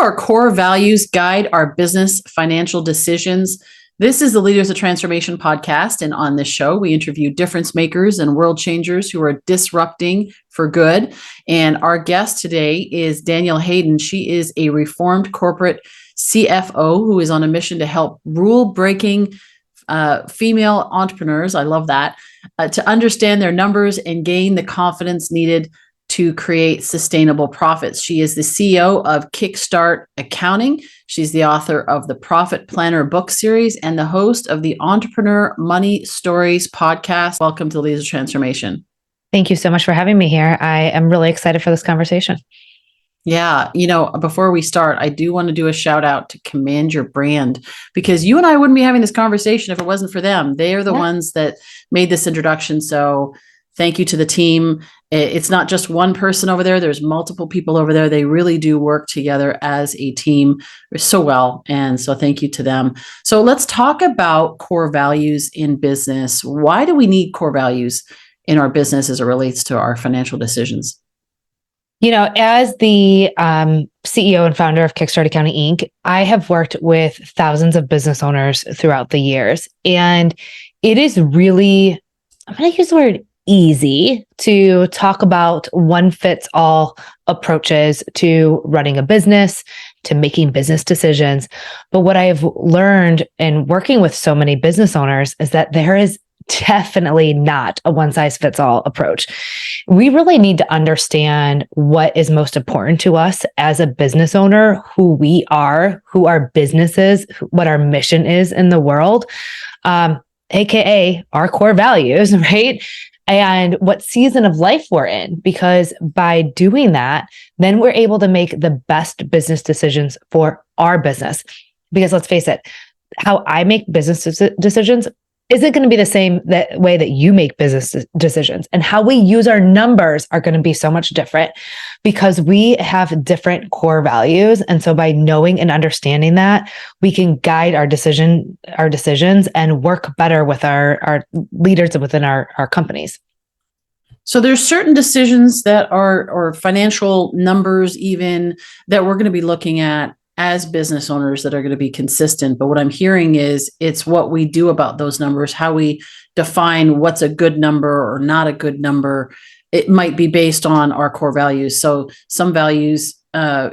do our core values guide our business financial decisions? This is the Leaders of Transformation podcast. And on this show, we interview difference makers and world changers who are disrupting for good. And our guest today is Danielle Hayden. She is a reformed corporate CFO who is on a mission to help rule-breaking female entrepreneurs, I love that, to understand their numbers and gain the confidence needed to create sustainable profits. She is the CEO of Kickstart Accounting. She's the author of the Profit Planner book series and the host of the Entrepreneur Money Stories podcast. Welcome to Leaders of Transformation. Thank you so much for having me here. I am really excited for this conversation. Yeah. Before we start, I do want to do a shout out to Command Your Brand, because you and I wouldn't be having this conversation if it wasn't for them. They are the ones that made this introduction. So thank you to the team. It's not just one person over there. There's multiple people over there. They really do work together as a team so well. And so thank you to them. So let's talk about core values in business. Why do we need core values in our business as it relates to our financial decisions? As the CEO and founder of Kickstart Accounting Inc., I have worked with thousands of business owners throughout the years. And it is really, I'm going to use the word easy to talk about one-fits-all approaches to running a business, to making business decisions. But what I have learned in working with so many business owners is that there is definitely not a one-size-fits-all approach. We really need to understand what is most important to us as a business owner, who we are, who our business is, what our mission is in the world, AKA our core values, right? And what season of life we're in, because by doing that, then we're able to make the best business decisions for our business. Because let's face it, how I make business decisions isn't going to be the same way that you make business decisions. And how we use our numbers are going to be so much different because we have different core values. And so by knowing and understanding that, we can guide our decisions and work better with our leaders within our companies. So there's certain decisions that are, or financial numbers even, that we're going to be looking at as business owners that are going to be consistent. But what I'm hearing is it's what we do about those numbers, how we define what's a good number or not a good number. It might be based on our core values. So some values, some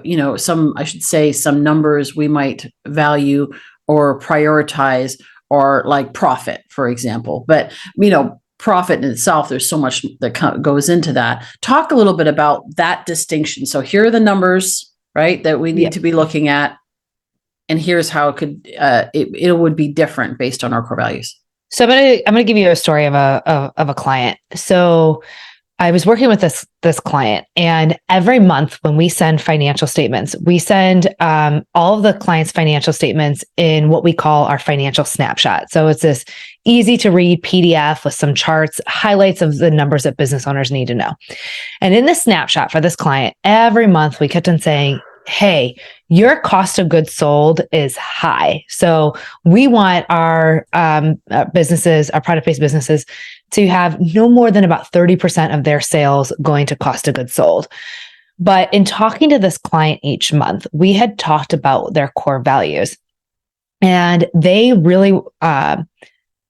numbers we might value or prioritize, or like profit, for example. But, profit in itself, there's so much that goes into that. Talk a little bit about that distinction. So here are the numbers, right, that we need to be looking at. And here's how it would be different based on our core values. So I'm gonna give you a story of a client. So I was working with this client, and every month when we send financial statements, we send all of the client's financial statements in what we call our financial snapshot. So it's this easy to read PDF with some charts, highlights of the numbers that business owners need to know. And in this snapshot for this client, every month we kept on saying, hey, your cost of goods sold is high. So we want our businesses, our product-based businesses, to have no more than about 30% of their sales going to cost of goods sold. But in talking to this client each month, we had talked about their core values. And they really,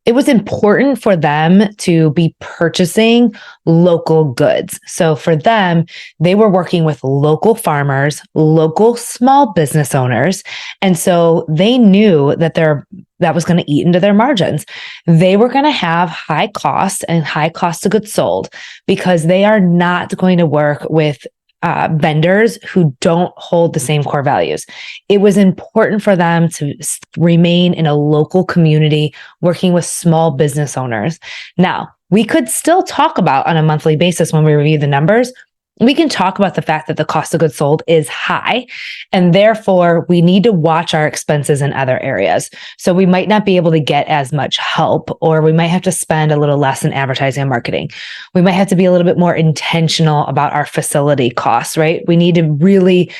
it was important for them to be purchasing local goods. So for them, they were working with local farmers, local small business owners. And so they knew that that was going to eat into their margins. They were going to have high costs and high cost of goods sold because they are not going to work with vendors who don't hold the same core values. It was important for them to remain in a local community, working with small business owners. Now, we could still talk about on a monthly basis when we review the numbers, we can talk about the fact that the cost of goods sold is high, and therefore we need to watch our expenses in other areas. So we might not be able to get as much help, or we might have to spend a little less in advertising and marketing. We might have to be a little bit more intentional about our facility costs, right? We need to really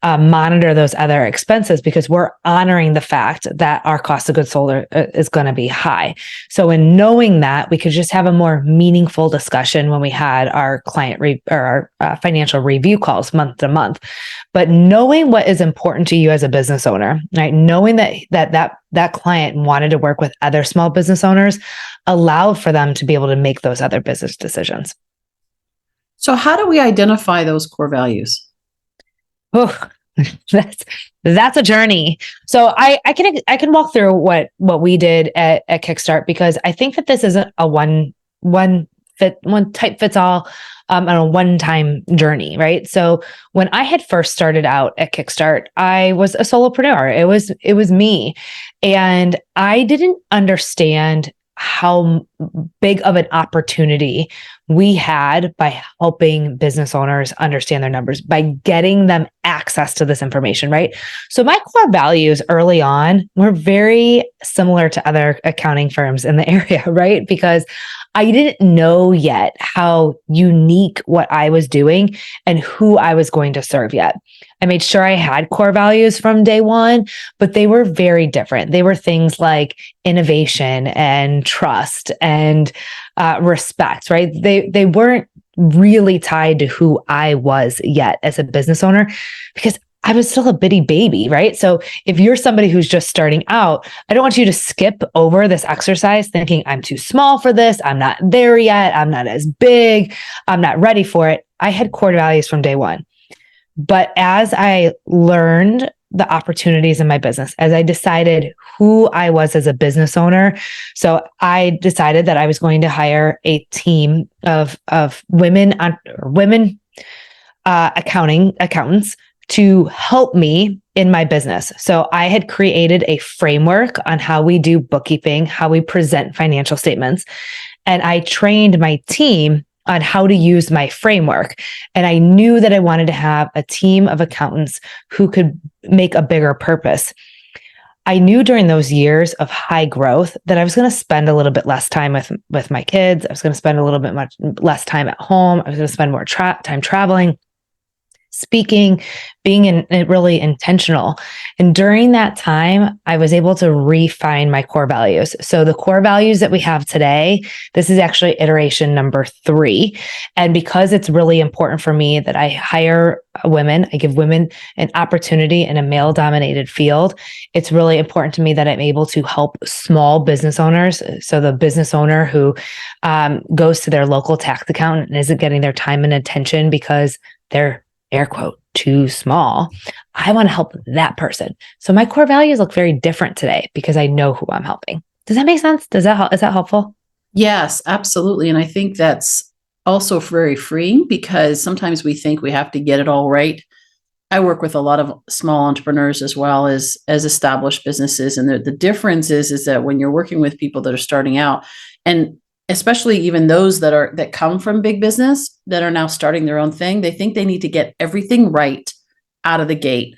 monitor those other expenses because we're honoring the fact that our cost of goods sold is going to be high. So in knowing that, we could just have a more meaningful discussion when we had our or our financial review calls month to month. But knowing what is important to you as a business owner, right? Knowing that client wanted to work with other small business owners allowed for them to be able to make those other business decisions. So how do we identify those core values? Oh, that's a journey. So I can walk through what we did at Kickstart, because I think that this isn't a one type fits all on a one-time journey, right? So when I had first started out at Kickstart, I was a solopreneur. It was me, and I didn't understand how big of an opportunity we had by helping business owners understand their numbers, by getting them access to this information, right? So my core values early on were very similar to other accounting firms in the area, right? Because I didn't know yet how unique what I was doing and who I was going to serve yet. I made sure I had core values from day one, but they were very different. They were things like innovation and trust and respect, right? They weren't really tied to who I was yet as a business owner, because I was still a bitty baby, right? So if you're somebody who's just starting out, I don't want you to skip over this exercise thinking I'm too small for this. I'm not there yet. I'm not as big. I'm not ready for it. I had core values from day one. But as I learned the opportunities in my business, as I decided who I was as a business owner, so I decided that I was going to hire a team of women accountants to help me in my business. So I had created a framework on how we do bookkeeping, how we present financial statements, and I trained my team on how to use my framework. And I knew that I wanted to have a team of accountants who could make a bigger purpose. I knew during those years of high growth that I was going to spend a little bit less time with my kids. I was going to spend a little bit less time at home. I was going to spend more time traveling, speaking, being really intentional. And during that time, I was able to refine my core values. So the core values that we have today, this is actually iteration number 3. And because it's really important for me that I hire women, I give women an opportunity in a male-dominated field, it's really important to me that I'm able to help small business owners. So the business owner who goes to their local tax accountant and isn't getting their time and attention because they're, air quote, too small. I want to help that person. So my core values look very different today because I know who I'm helping. Does that make sense? Is that helpful? Yes, absolutely. And I think that's also very freeing, because sometimes we think we have to get it all right. I work with a lot of small entrepreneurs as well as established businesses. And the difference is that when you're working with people that are starting out, and especially even those that come from big business that are now starting their own thing, they think they need to get everything right out of the gate.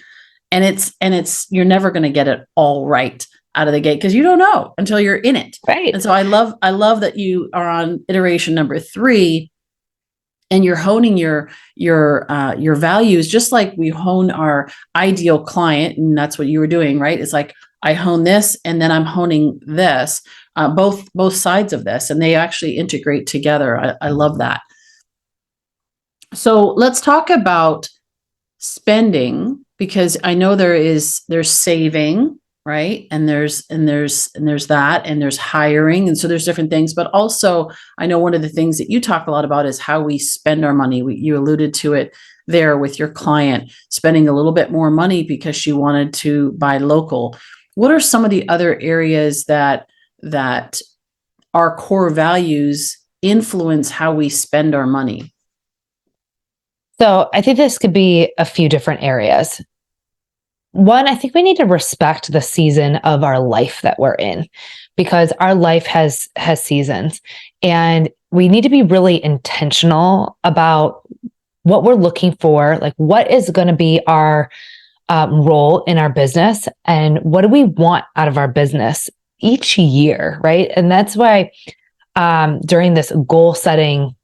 And it's you're never going to get it all right out of the gate, because you don't know until you're in it. Right. And so I love that you are on iteration number 3, and you're honing your values, just like we hone our ideal client. And that's what you were doing, right? It's like, I hone this, and then I'm honing this, both sides of this, and they actually integrate together. I love that. So let's talk about spending, because I know there's saving, right? And there's that, and there's hiring. And so there's different things, but also I know one of the things that you talk a lot about is how we spend our money. You alluded to it there with your client spending a little bit more money because she wanted to buy local. What are some of the other areas that our core values influence how we spend our money? So I think this could be a few different areas. One, I think we need to respect the season of our life that we're in, because our life has seasons, and we need to be really intentional about what we're looking for, like what is going to be our role in our business, and what do we want out of our business each year, right? And that's why during this goal setting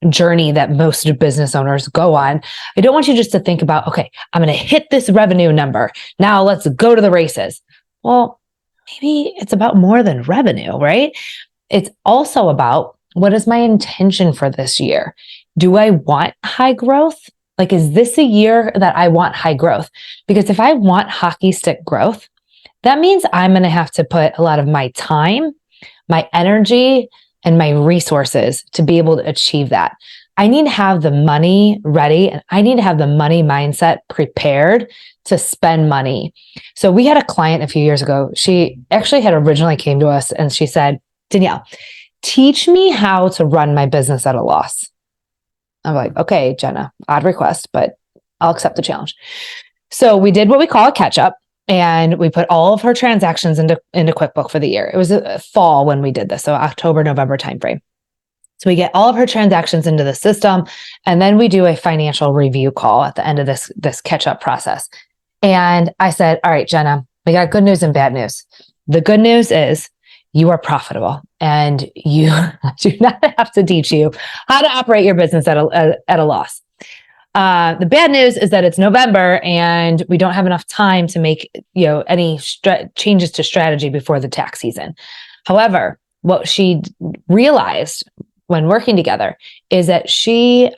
journey that most business owners go on. I don't want you just to think about, okay, I'm going to hit this revenue number. Now let's go to the races. Well, maybe it's about more than revenue, right? It's also about, what is my intention for this year? Do I want high growth? Like, is this a year that I want high growth? Because if I want hockey stick growth, that means I'm going to have to put a lot of my time, my energy, and my resources to be able to achieve that. I need to have the money ready, and I need to have the money mindset prepared to spend money. So we had a client a few years ago. She actually had originally came to us and she said, Danielle, teach me how to run my business at a loss. I'm like, okay, Jenna, odd request, but I'll accept the challenge. So we did what we call a catch up, and we put all of her transactions into QuickBooks for the year. It was a fall when we did this, so October, November timeframe. So we get all of her transactions into the system, and then we do a financial review call at the end of this catch up process. And I said, all right, Jenna, we got good news and bad news. The good news is you are profitable, and you do not have to teach you how to operate your business at a loss. The bad news is that it's November and we don't have enough time to make, any changes to strategy before the tax season. However, what she realized when working together is that she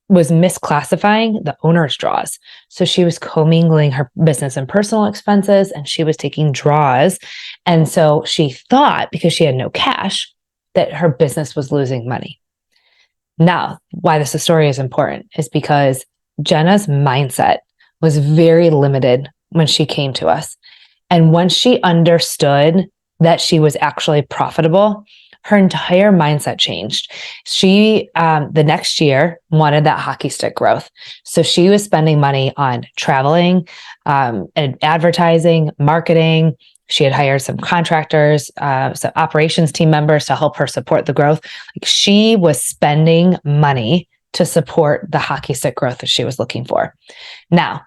was misclassifying the owner's draws. So she was commingling her business and personal expenses, and she was taking draws. And so she thought, because she had no cash, that her business was losing money. Now, why this story is important is because Jenna's mindset was very limited when she came to us. And once she understood that she was actually profitable, her entire mindset changed. She, the next year, wanted that hockey stick growth. So she was spending money on traveling, and advertising, marketing. She had hired some contractors, some operations team members to help her support the growth. Like, she was spending money to support the hockey stick growth that she was looking for. Now,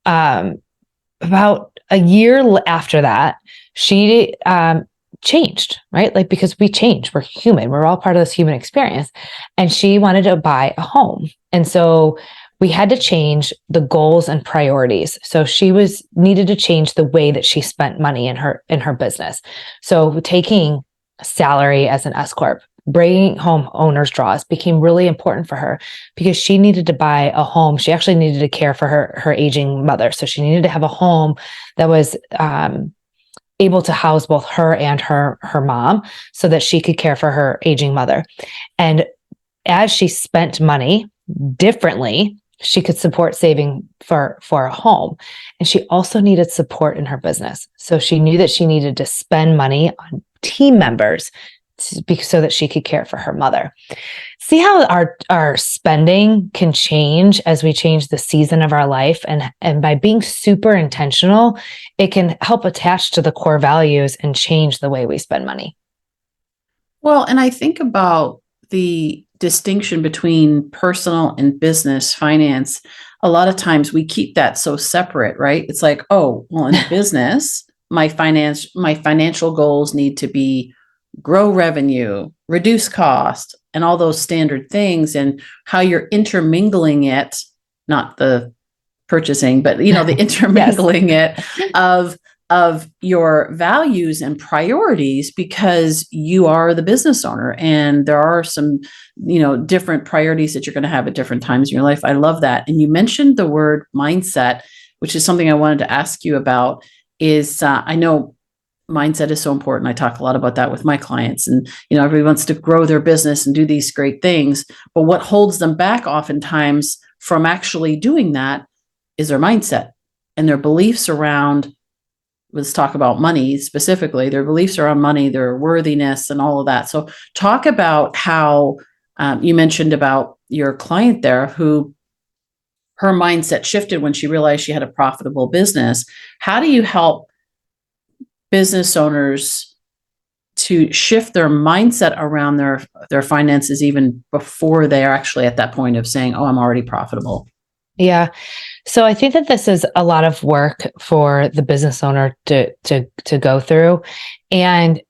about a year after that, she changed, right? Like, because we change, we're human, we're all part of this human experience. And she wanted to buy a home. And so we had to change the goals and priorities. So she needed to change the way that she spent money in her business. So taking salary as an S corp, bringing home owner's draws became really important for her, because she needed to buy a home. She actually needed to care for her aging mother. So she needed to have a home that was able to house both her and her mom, so that she could care for her aging mother. And as she spent money differently, she could support saving for a home. And she also needed support in her business. So she knew that she needed to spend money on team members so that she could care for her mother. See how our spending can change as we change the season of our life. And by being super intentional, it can help attach to the core values and change the way we spend money. Well, and I think about the distinction between personal and business finance. A lot of times we keep that so separate, right? It's like, oh, well, in business, my financial goals need to be grow revenue, reduce cost, and all those standard things, and how you're intermingling it, not the purchasing, but the intermingling it of your values and priorities, because you are the business owner and there are some, different priorities that you're going to have at different times in your life. I love that. And you mentioned the word mindset, which is something I wanted to ask you about. I know mindset is so important. I talk a lot about that with my clients, and, everybody wants to grow their business and do these great things, but what holds them back oftentimes from actually doing that is their mindset and their beliefs around, let's talk about money specifically, their beliefs around money, their worthiness, and all of that. So talk about how you mentioned about your client there, who her mindset shifted when she realized she had a profitable business. How do you help business owners to shift their mindset around their finances even before they are actually at that point of saying, oh, I'm already profitable? Yeah. So I think that this is a lot of work for the business owner to go through. And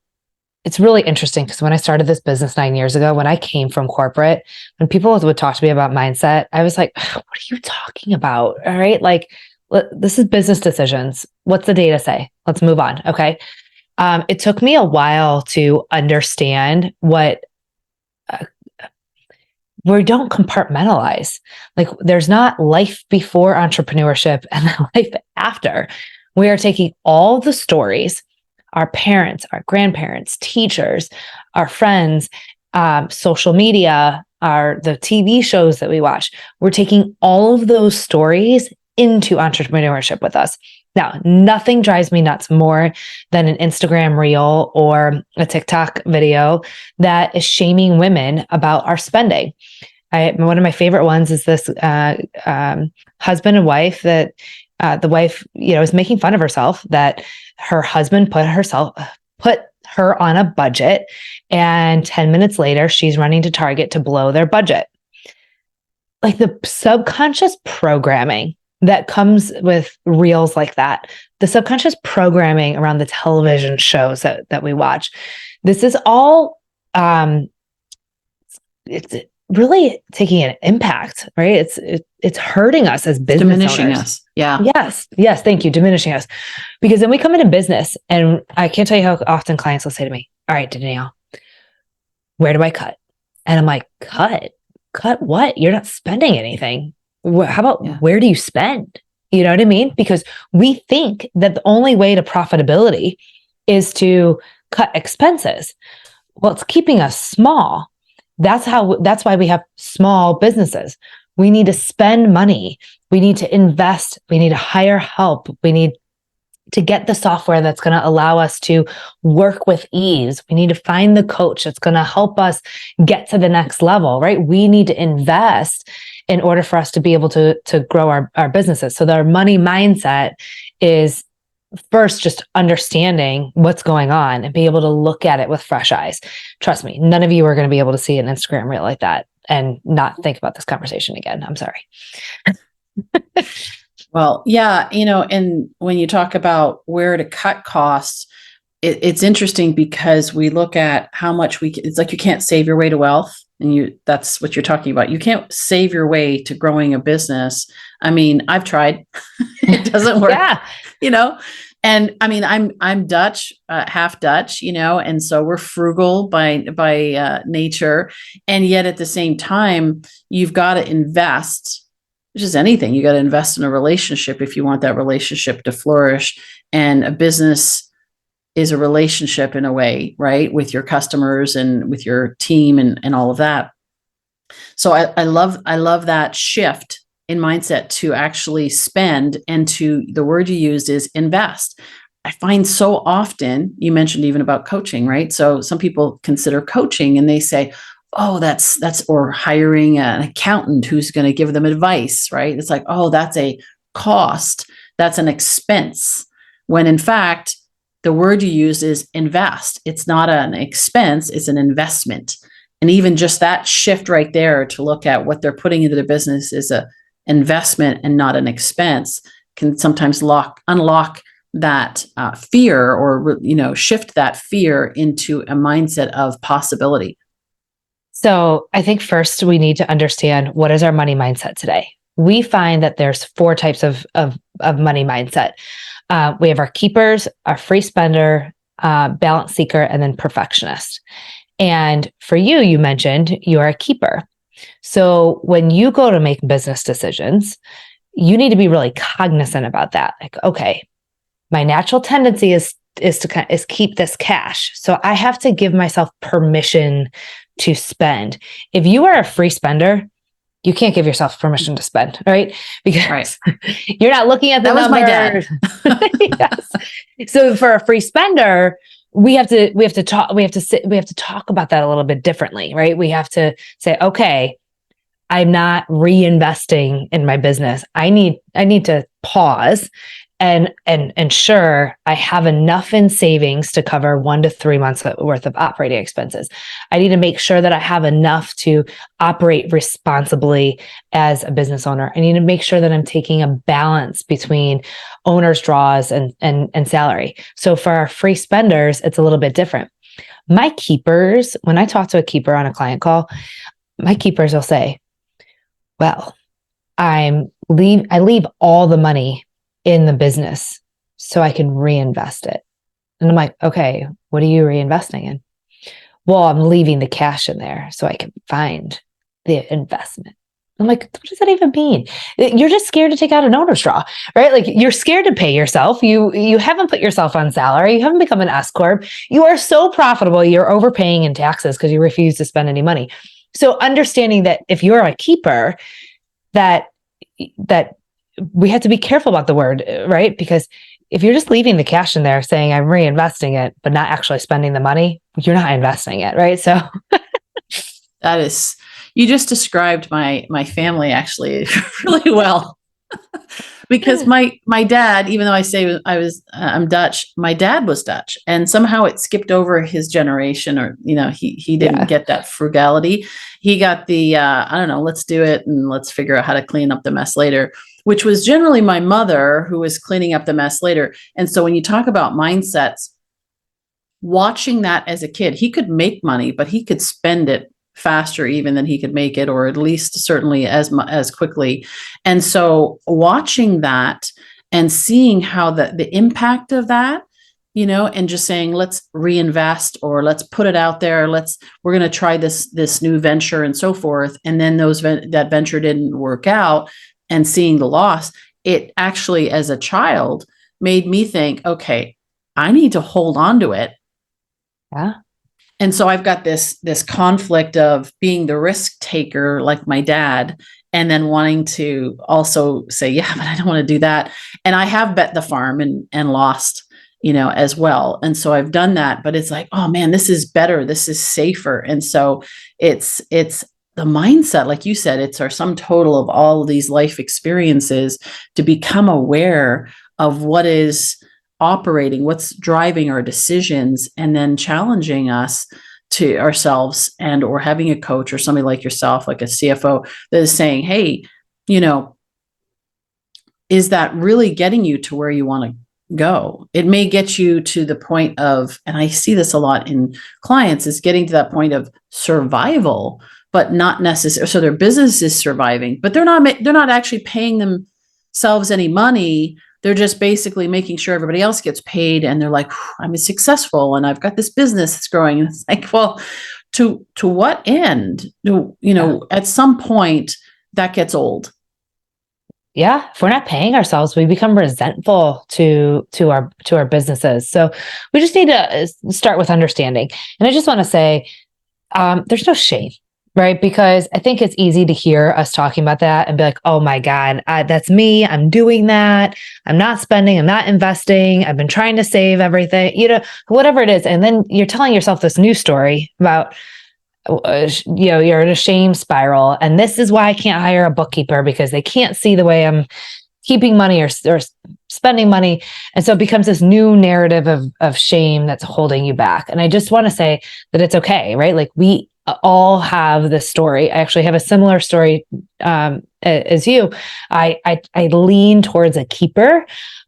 it's really interesting because when I started this business 9 years ago, when I came from corporate, when people would talk to me about mindset, I was like, what are you talking about? All right. Like, this is business decisions. What's the data say? Let's move on. Okay. It took me a while to understand what we don't compartmentalize. Like, there's not life before entrepreneurship and then life after. We are taking all the stories, our parents, our grandparents, teachers, our friends, social media, the TV shows that we watch. We're taking all of those stories into entrepreneurship with us. Now, nothing drives me nuts more than an Instagram reel or a TikTok video that is shaming women about our spending. One of my favorite ones is this husband and wife that the wife, is making fun of herself that her husband put her on a budget, and 10 minutes later, she's running to Target to blow their budget. Like, the subconscious programming that comes with reels like that, the subconscious programming around the television shows that we watch. This is all, it's really taking an impact, right? It's hurting us as business diminishing owners. us. Yeah. Yes. Thank you. Diminishing us. Because then we come into business, and I can't tell you how often clients will say to me, all right, Danielle, where do I cut? And I'm like, cut what? You're not spending anything. How about where do you spend? You know what I mean? Because we think that the only way to profitability is to cut expenses. Well, it's keeping us small. That's why we have small businesses. We need to spend money. We need to invest. We need to hire help. We need to get the software that's going to allow us to work with ease. We need to find the coach that's going to help us get to the next level, right? We need to invest in order for us to be able to grow our businesses. So our money mindset is first just understanding what's going on and be able to look at it with fresh eyes. Trust me, none of you are going to be able to see an Instagram reel like that and not think about this conversation again. I'm sorry. Well, yeah, and when you talk about where to cut costs, it's interesting because we look at how much it's like you can't save your way to wealth. And that's what you're talking about. You can't save your way to growing a business. I mean, I've tried. It doesn't work. Yeah. And I mean, I'm Dutch, half Dutch, and so we're frugal by nature. And yet at the same time, you've got to invest, which is anything. You got to invest in a relationship if you want that relationship to flourish. And a business is a relationship in a way, right? With your customers and with your team and all of that. So I love that shift in mindset to actually spend, and to the word you used is invest. I find so often, you mentioned even about coaching, right? So some people consider coaching and they say, oh, that's, or hiring an accountant who's going to give them advice, right? It's like, oh, that's a cost. That's an expense. When in fact, the word you used is invest. It's not an expense, it's an investment. And even just that shift right there to look at what they're putting into their business is a investment and not an expense can sometimes unlock that fear, or shift that fear into a mindset of possibility. So I think first we need to understand, what is our money mindset today? We find that there's 4 types of money mindset. We have our keepers, our free spender, balance seeker, and then perfectionist. And for you mentioned you are a keeper. So when you go to make business decisions, you need to be really cognizant about that. Like, okay, my natural tendency is keep this cash. So I have to give myself permission to spend. If you are a free spender, you can't give yourself permission to spend, right? Because you're not looking at the numbers. That was my dad. Yes. So for a free spender, we have to talk about that a little bit differently, right? We have to say, okay, I'm not reinvesting in my business. I need to pause and ensure I have enough in savings to cover 1 to 3 months worth of operating expenses. I need to make sure that I have enough to operate responsibly as a business owner. I need to make sure that I'm taking a balance between owner's draws and salary. So for our free spenders, it's a little bit different. My keepers, when I talk to a keeper on a client call, my keepers will say, well, I leave all the money in the business so I can reinvest it. And I'm like, okay, what are you reinvesting in? Well, I'm leaving the cash in there so I can find the investment. I'm like, what does that even mean? You're just scared to take out an owner's draw, right? Like you're scared to pay yourself. You haven't put yourself on salary. You haven't become an S corp. You are so profitable. You're overpaying in taxes because you refuse to spend any money. So understanding that if you're a keeper, that we have to be careful about the word, right? Because if you're just leaving the cash in there saying I'm reinvesting it, but not actually spending the money, you're not investing it, right? So that is, you just described my family actually really well. Because my dad, even though I say I'm Dutch, my dad was Dutch, and somehow it skipped over his generation, or he didn't get that frugality. He got the I don't know, let's do it and let's figure out how to clean up the mess later, which was generally my mother who was cleaning up the mess later. And so when you talk about mindsets, watching that as a kid, he could make money, but he could spend it faster even than he could make it, or at least certainly as quickly. And so watching that and seeing how the impact of that, and just saying, let's reinvest, or let's put it out there. We're going to try this new venture and so forth. And then that venture didn't work out, and seeing the loss, it actually, as a child, made me think, okay, I need to hold on to it. Yeah. And so I've got this conflict of being the risk taker like my dad, and then wanting to also say, yeah, but I don't want to do that. And I have bet the farm and lost, as well. And so I've done that, but it's like, oh man, this is better. This is safer. And so it's the mindset, like you said, it's our sum total of all of these life experiences to become aware of what is operating, what's driving our decisions, and then challenging us to ourselves, and or having a coach or somebody like yourself, like a CFO, that is saying, hey, is that really getting you to where you want to go? It may get you to the point of, and I see this a lot in clients, is getting to that point of survival, but not necessarily. So their business is surviving, but they're not actually paying themselves any money. They're just basically making sure everybody else gets paid. And they're like, I'm successful and I've got this business that's growing. And it's like, well, to what end? At some point that gets old. Yeah. If we're not paying ourselves, we become resentful to our businesses. So we just need to start with understanding. And I just want to say, there's no shame. Right. Because I think it's easy to hear us talking about that and be like, oh my God, that's me. I'm doing that. I'm not spending. I'm not investing. I've been trying to save everything, whatever it is. And then you're telling yourself this new story about, you're in a shame spiral. And this is why I can't hire a bookkeeper, because they can't see the way I'm keeping money or spending money. And so it becomes this new narrative of shame that's holding you back. And I just want to say that it's okay, right? Like we all have this story. I actually have a similar story as you. I lean towards a keeper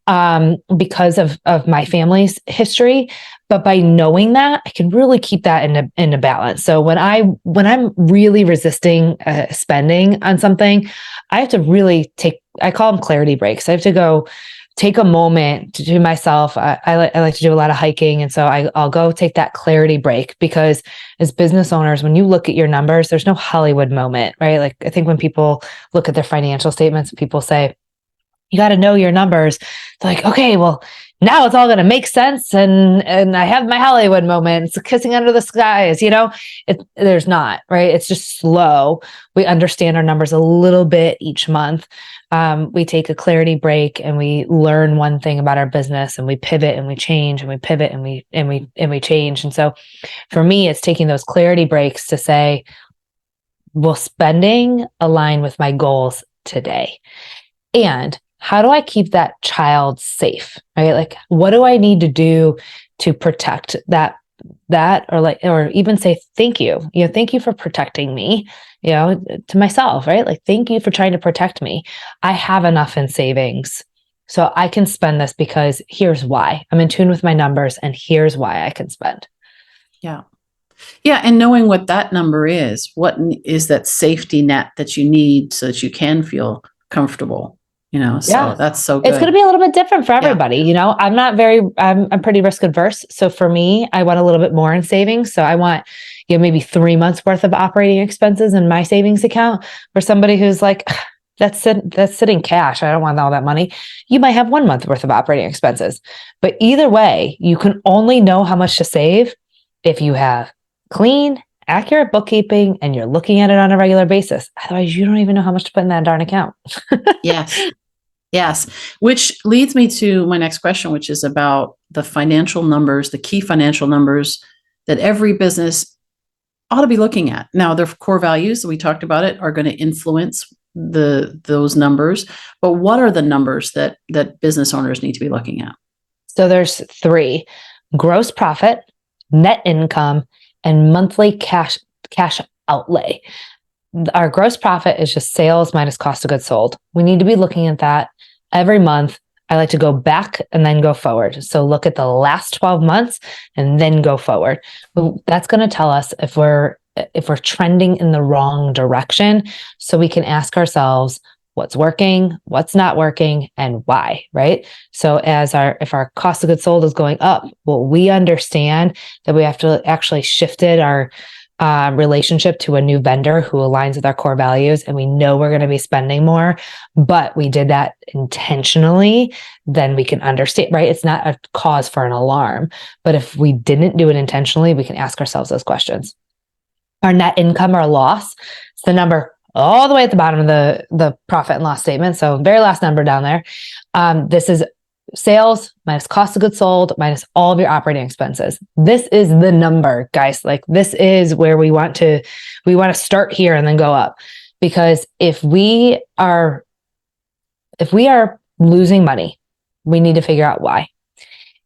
because of my family's history, but by knowing that, I can really keep that in a balance. So when I'm really resisting spending on something, I have to really I call them clarity breaks. I have to go take a moment to myself. I like to do a lot of hiking. And so I'll go take that clarity break, because as business owners, when you look at your numbers, there's no Hollywood moment, right? Like I think when people look at their financial statements, people say, you got to know your numbers. They're like, okay, well, now it's all going to make sense. And I have my Hollywood moment. It's kissing under the skies, there's not, right? It's just slow. We understand our numbers a little bit each month. We take a clarity break and we learn one thing about our business, and we pivot and we change, and we pivot and we change. And so for me, it's taking those clarity breaks to say, will spending align with my goals today? And how do I keep that child safe, right? Like, what do I need to do to protect that, or even say, thank you, thank you for protecting me, to myself, right? Like, thank you for trying to protect me. I have enough in savings, so I can spend this because here's why. I'm in tune with my numbers, and here's why I can spend. Yeah. Yeah. And knowing what that number is, is that safety net that you need so that you can feel comfortable, so Yeah. that's so It's going to good. be a little bit different for Yeah. everybody. I'm pretty risk adverse. So for me, I want a little bit more in savings. So I want, maybe 3 months worth of operating expenses in my savings account. For somebody who's like, that's sitting cash. I don't want all that money. You might have 1 month worth of operating expenses, but either way, you can only know how much to save if you have clean, accurate bookkeeping and you're looking at it on a regular basis. Otherwise, you don't even know how much to put in that darn account. Yes. Yes. Which leads me to my next question, which is about the financial numbers, the key financial numbers that every business ought to be looking at. Now, their core values, we talked about it, are going to influence those numbers. But what are the numbers that business owners need to be looking at? So there's three: gross profit, net income, and monthly cash outlay. Our gross profit is just sales minus cost of goods sold. We need to be looking at that every month. I like to go back and then go forward. So look at the last 12 months and then go forward. That's going to tell us if we're trending in the wrong direction, so we can ask ourselves what's working, what's not working, and why, right? So if our cost of goods sold is going up, well, we understand that we have to actually shifted our relationship to a new vendor who aligns with our core values, and we know we're going to be spending more, but we did that intentionally, then we can understand, right? It's not a cause for an alarm, but if we didn't do it intentionally, we can ask ourselves those questions. Our net income or loss, it's the number all the way at the bottom of the profit and loss statement. So very last number down there. This is sales minus cost of goods sold minus all of your operating expenses. This is the number, guys. Like, this is where we want to start here and then go up. Because if we are losing money, we need to figure out why.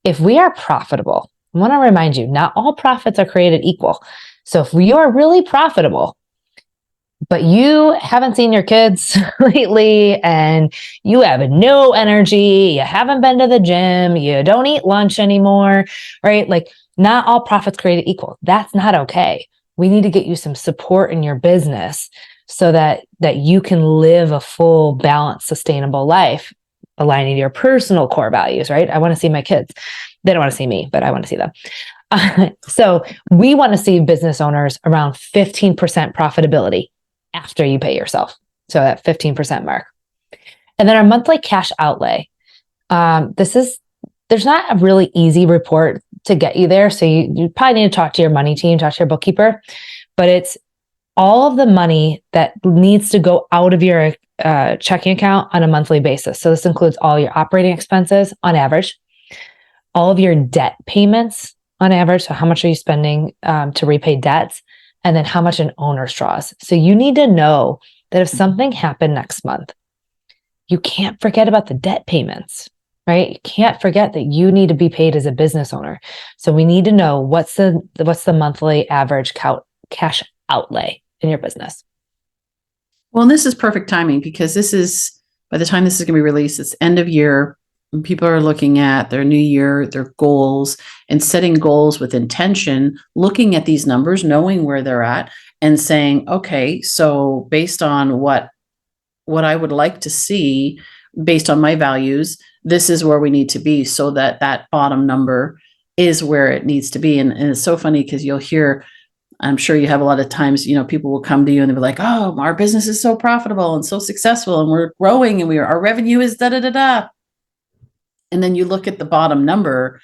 If we are profitable, I want to remind you, not all profits are created equal. So if you are really profitable, but you haven't seen your kids lately and you have no energy, you haven't been to the gym, you don't eat lunch anymore, right? Like, not all profits created equal. That's not okay. We need to get you some support in your business so that you can live a full, balanced, sustainable life, aligning to your personal core values, right? I want to see my kids. They don't want to see me, but I want to see them. So we want to see business owners around 15% profitability after you pay yourself. So that 15% mark. And then our monthly cash outlay. There's not a really easy report to get you there. So you probably need to talk to your money team, talk to your bookkeeper, but it's all of the money that needs to go out of your checking account on a monthly basis. So this includes all your operating expenses on average, all of your debt payments on average. So how much are you spending to repay debts? And then how much an owner draws. So you need to know that if something happened next month, you can't forget about the debt payments, right? You can't forget that you need to be paid as a business owner. So we need to know what's the monthly average cash outlay in your business. Well, and this is perfect timing, because by the time this is going to be released, it's end of year. People are looking at their new year, their goals, and setting goals with intention, looking at these numbers, knowing where they're at, and saying, okay, so based on what I would like to see, based on my values, this is where we need to be, so that bottom number is where it needs to be. And it's so funny, because you'll hear, I'm sure you have a lot of times, people will come to you and they'll be like, oh, our business is so profitable and so successful, and we're growing, and our revenue is da da da da. And then you look at the bottom number,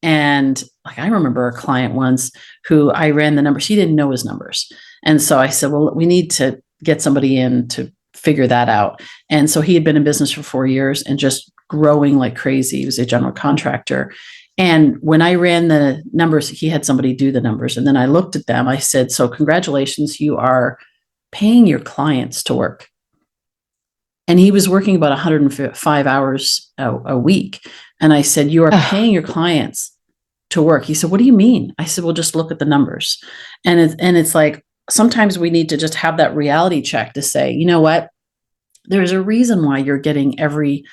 and like, I remember a client once who I ran the numbers. He didn't know his numbers. And so I said, well, we need to get somebody in to figure that out. And so he had been in business for 4 years and just growing like crazy. He was a general contractor. And when I ran the numbers, he had somebody do the numbers. And then I looked at them. I said, so congratulations, you are paying your clients to work. And he was working about 105 hours a week. And I said, you are paying your clients to work. He said, what do you mean? I said, well, just look at the numbers. And it's like, sometimes we need to just have that reality check to say, you know what? There's a reason why you're getting every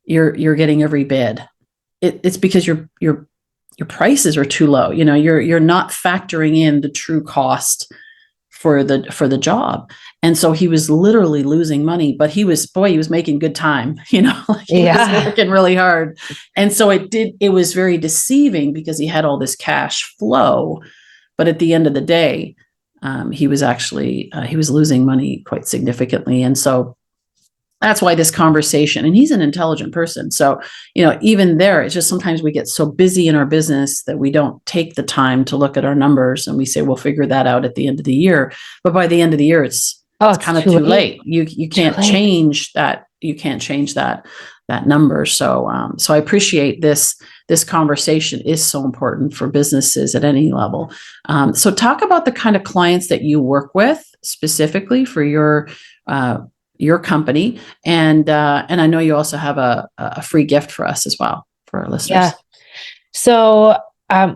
bid. It's because you're your prices are too low. You're not factoring in the true cost for the job. And so he was literally losing money, but he was making good time, like he was working really hard. And so it was very deceiving because he had all this cash flow, but at the end of the day, he was losing money quite significantly. And so that's why this conversation, and he's an intelligent person. So, even there, it's just sometimes we get so busy in our business that we don't take the time to look at our numbers, and we say, we'll figure that out at the end of the year. But by the end of the year, it's kind of too late. You can't change that. You can't change that number. So I appreciate this conversation is so important for businesses at any level. So talk about the kind of clients that you work with specifically for your company. And I know you also have a free gift for us as well, for our listeners. Yeah. So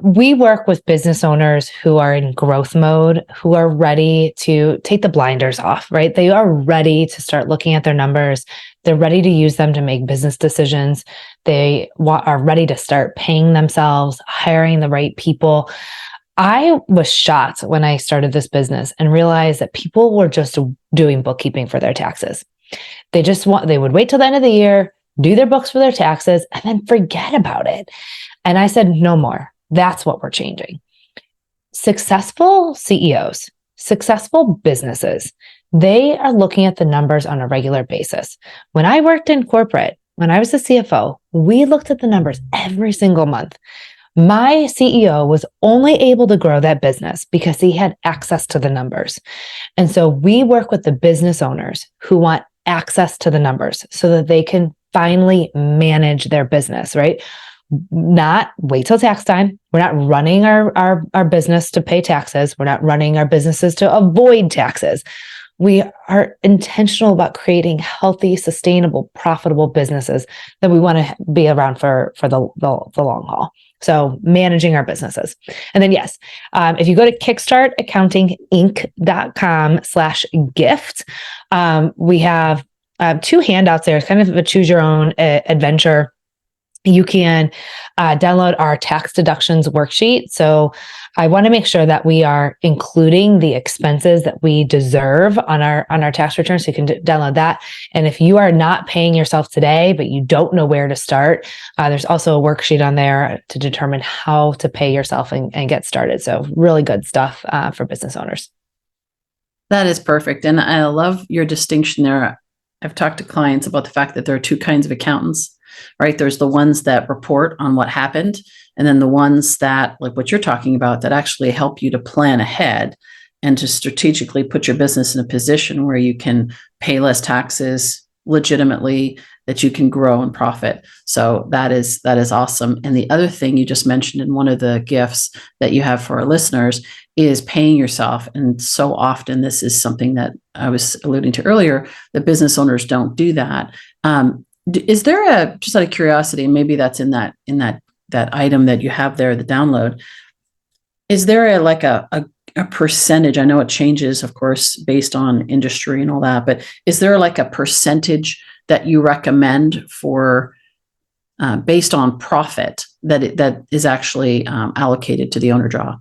we work with business owners who are in growth mode, who are ready to take the blinders off, right? They are ready to start looking at their numbers. They're ready to use them to make business decisions. They are ready to start paying themselves, hiring the right people. I was shocked when I started this business and realized that people were just doing bookkeeping for their taxes. They would wait till the end of the year, do their books for their taxes, and then forget about it. And I said, no more. That's what we're changing. Successful CEOs, successful businesses, they are looking at the numbers on a regular basis. When I worked in corporate, when I was the CFO, we looked at the numbers every single month. My CEO was only able to grow that business because he had access to the numbers. And so we work with the business owners who want access to the numbers so that they can finally manage their business, right? Not wait till tax time. We're not running our business to pay taxes. We're not running our businesses to avoid taxes. We are intentional about creating healthy, sustainable, profitable businesses that we want to be around for the long haul. So managing our businesses. And then, yes, if you go to kickstartaccountinginc.com/gift, we have 2 handouts there. It's kind of a choose your own adventure. You can download our tax deductions worksheet. So I want to make sure that we are including the expenses that we deserve on our tax return. So you can download that. And if you are not paying yourself today, but you don't know where to start, there's also a worksheet on there to determine how to pay yourself and get started. So really good stuff for business owners. That is perfect. And I love your distinction there. I've talked to clients about the fact that there are 2 kinds of accountants. Right? There's the ones that report on what happened, and then the ones that, like what you're talking about, that actually help you to plan ahead and to strategically put your business in a position where you can pay less taxes legitimately, that you can grow and profit. So that is awesome. And the other thing you just mentioned in one of the gifts that you have for our listeners is paying yourself. And so often this is something that I was alluding to earlier, that business owners don't do that. Is there just out of curiosity, and maybe that's in that item that you have there, the download, is there a percentage? I know it changes, of course, based on industry and all that, but is there like a percentage that you recommend for based on profit that is actually allocated to the owner draw?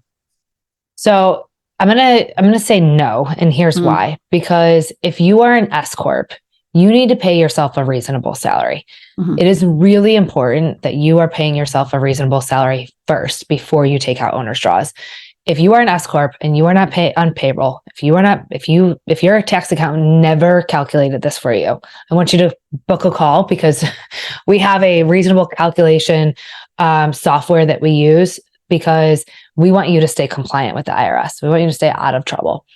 So I'm gonna say no, and here's why. Because if you are an S corp, you need to pay yourself a reasonable salary. It is really important that you are paying yourself a reasonable salary first before you take out owner's draws. If you are an S corp and you are not on payroll, if your tax accountant never calculated this for you, I want you to book a call, because we have a reasonable calculation software that we use, because we want you to stay compliant with the IRS. We want you to stay out of trouble.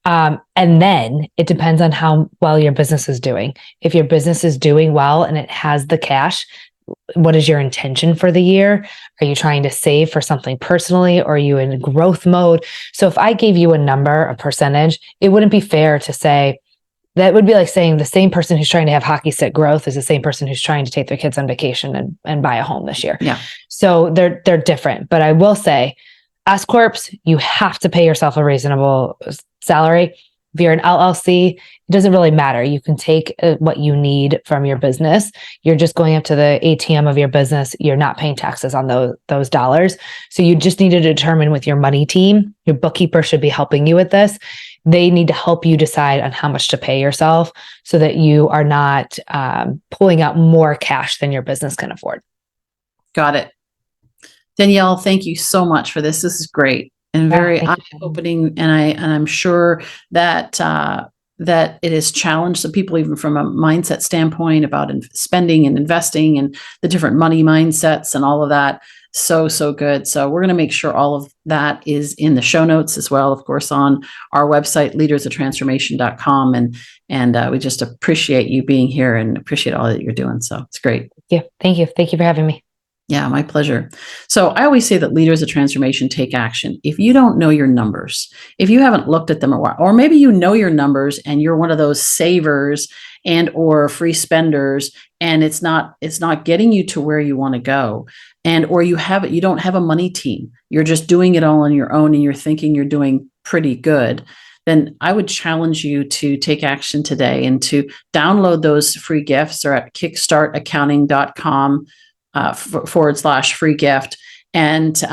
And then it depends on how well your business is doing. If your business is doing well and it has the cash, what is your intention for the year? Are you trying to save for something personally, or are you in growth mode? So if I gave you a number, a percentage, it wouldn't be fair to say, that would be like saying the same person who's trying to have hockey stick growth is the same person who's trying to take their kids on vacation and buy a home this year. Yeah. So they're different. But I will say, S corps, you have to pay yourself a reasonable salary. If you're an LLC, it doesn't really matter. You can take what you need from your business. You're just going up to the ATM of your business. You're not paying taxes on those dollars. So you just need to determine with your money team, your bookkeeper should be helping you with this. They need to help you decide on how much to pay yourself so that you are not pulling out more cash than your business can afford. Got it. Danielle, thank you so much for this. This is great and very eye-opening. And I'm sure that that it has challenged some people, even from a mindset standpoint about spending and investing and the different money mindsets and all of that. So good. So we're going to make sure all of that is in the show notes as well, of course, on our website, leadersoftransformation.com. And we just appreciate you being here and appreciate all that you're doing. So it's great. Yeah. Thank you. Thank you for having me. Yeah, my pleasure. So I always say that leaders of transformation take action. If you don't know your numbers, if you haven't looked at them a while, or maybe you know your numbers and you're one of those savers and or free spenders, and it's not getting you to where you want to go, and or you don't have a money team, you're just doing it all on your own and you're thinking you're doing pretty good, then I would challenge you to take action today and to download those free gifts. Or at kickstartaccounting.com /free gift, and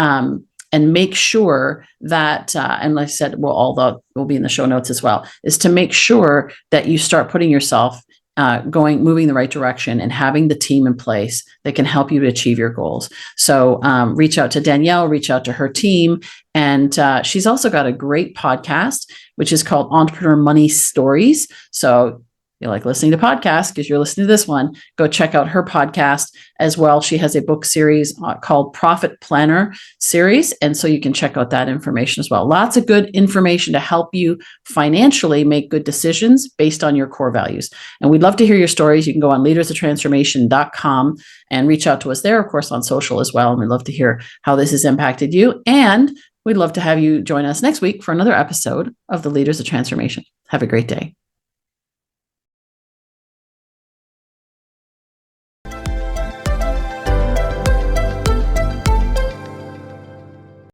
make sure that and like I said, although will be in the show notes as well, is to make sure that you start putting yourself moving the right direction and having the team in place that can help you to achieve your goals. So reach out to Danielle, reach out to her team. And she's also got a great podcast, which is called Entrepreneur Money Stories. So you like listening to podcasts because you're listening to this one, go check out her podcast as well. She has a book series called Profit Planner Series. And so you can check out that information as well. Lots of good information to help you financially make good decisions based on your core values. And we'd love to hear your stories. You can go on leadersofttransformation.com and reach out to us there, of course, on social as well. And we'd love to hear how this has impacted you. And we'd love to have you join us next week for another episode of the Leaders of Transformation. Have a great day.